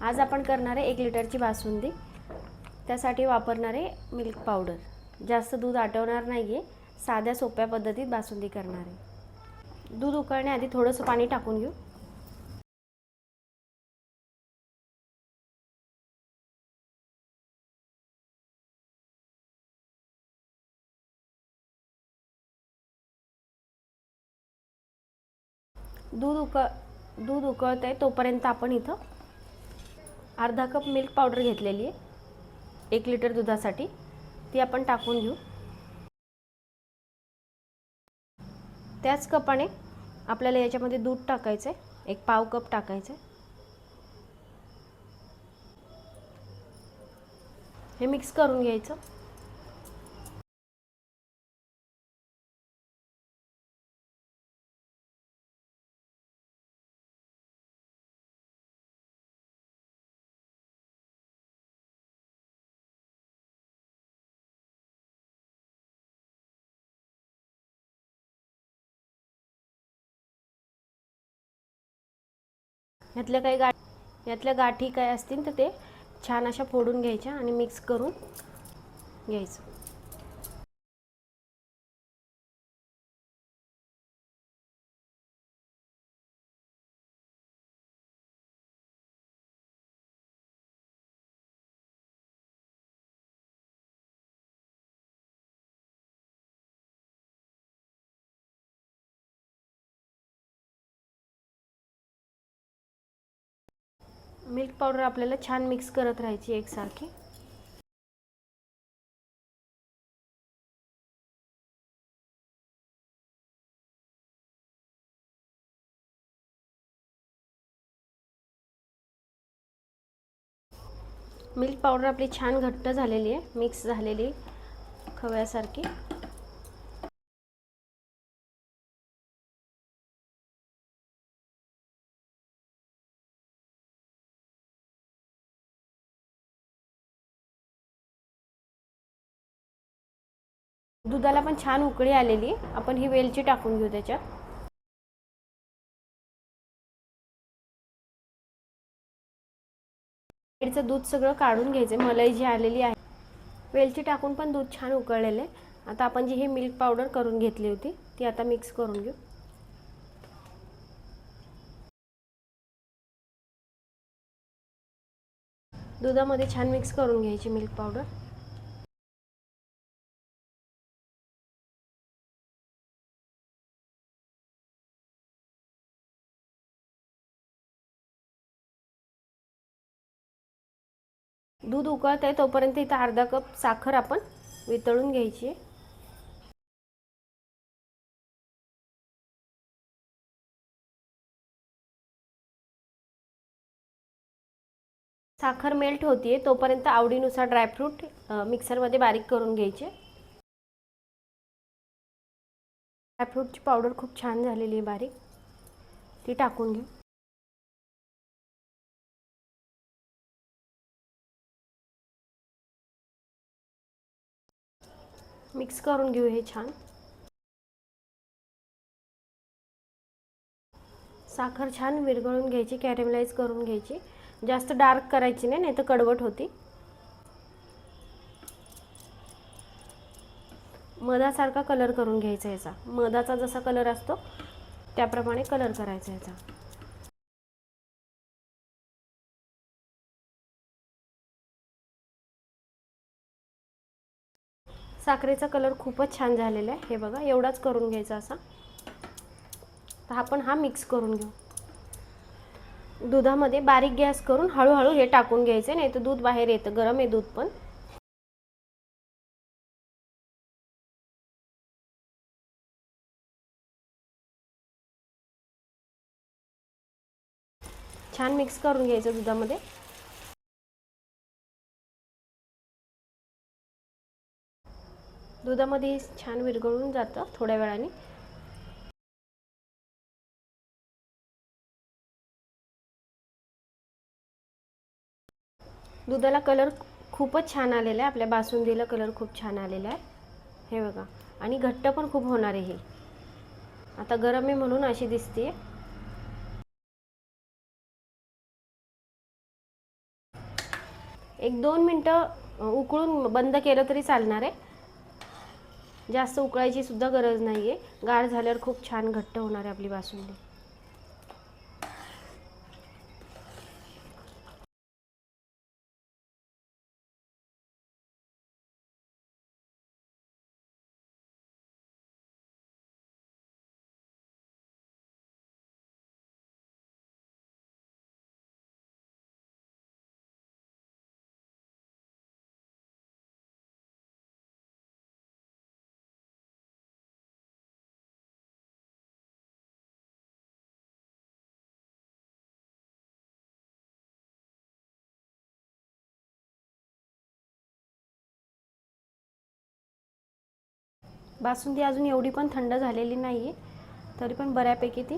आज आपण करणार आहे 1 लिटरची बासुंदी। त्यासाठी वापरणार आहे मिल्क पावडर। जास्त दूध आटवणार नाहीये, साध्या सोप्या पद्धतीत बासुंदी करणार आहे। दूध उकळण्याआधी थोडंसं पाणी टाकून घेऊ। दूध उकळतंय तोपर्यंत आपण इथं अर्धा कप मिल्क पावडर घेतलेली आहे 1 लिटर दुधासाठी, ती आपण टाकून घेऊ। त्याच कपाने आपल्याला याच्यामध्ये दूध टाकायचं आहे, 1 पाव कप टाकायचं आहे। हे मिक्स करून घ्यायचं। यातल्या गाठी काय असतील तर ते छान अशा फोडून घ्यायच्या आणि मिक्स करून घ्यायचं। मिल्क पावडर आपल्याला छान मिक्स करत राहायची एकसारखी। मिल्क पावडर आपली छान घट्ट झालेली आहे, मिक्स झालेली खव्यासारखी। दुधाला पण छान उकळी आलेली आहे। आपण ही वेलची टाकून घेऊ त्याच्यात। साईडचं दूध सगळं काढून घ्यायचं, मलाई जी आलेली आहे। वेलची टाकून पण दूध छान उकळलेलं आहे। आता आपण जी ही मिल्क पावडर करून घेतली होती ती आता मिक्स करून घेऊ। दुधामध्ये छान मिक्स करून घ्यायची मिल्क पावडर। दूध उकळत आहे तोपर्यंत इथं अर्धा कप साखर आपण वितळून घ्यायची आहे। साखर मेल्ट होतीये तोपर्यंत आवडीनुसार ड्रायफ्रूट मिक्सरमध्ये बारीक करून घ्यायचे। ड्रायफ्रूटची पावडर खूप छान झालेली आहे बारीक, ती टाकून घेऊ। मिक्स करून घेऊ हे छान। साखर छान विरघळून घ्यायची, कॅरमलाइज करून घ्यायची। जास्त डार्क करायची नाही, नाहीतर कडवट होती। मधासारखा कलर करून घ्यायचा याचा। मधाचा जसा कलर असतो त्याप्रमाणे कलर करायचा याचा। साखरेचा कलर खूपच छान झालेला आहे, हे बघा एवढाच करून घ्यायचा असा। तर आपण हा मिक्स करून घेऊ। दुधामध्ये बारीक गॅस करून हळूहळू हे टाकून घ्यायचे, नाही तर दूध बाहेर येतं, गरम आहे दूध पण। छान मिक्स करून घ्यायचं दुधामध्ये। दुधामध्ये छान विरघळून जातं थोड्या वेळाने। दुधाला कलर खूपच छान आलेला आहे, आपल्या बासुंदीला कलर खूप छान आलेला आहे, हे बघा। आणि घट्ट पण खूप होणार आहे हे। आता गरम आहे म्हणून अशी दिसते। एक 2 मिनटं उकळून बंद केलं तरी चालणार आहे. जास्त उकळायची सुद्धा गरज नाही आहे. गार झाल्यावर खूप छान घट्ट होणार आहे आपली बासुंदी. बासुंदी अजून एवढी पण थंड झालेली नाही आहे, तरी पण बऱ्यापैकी ती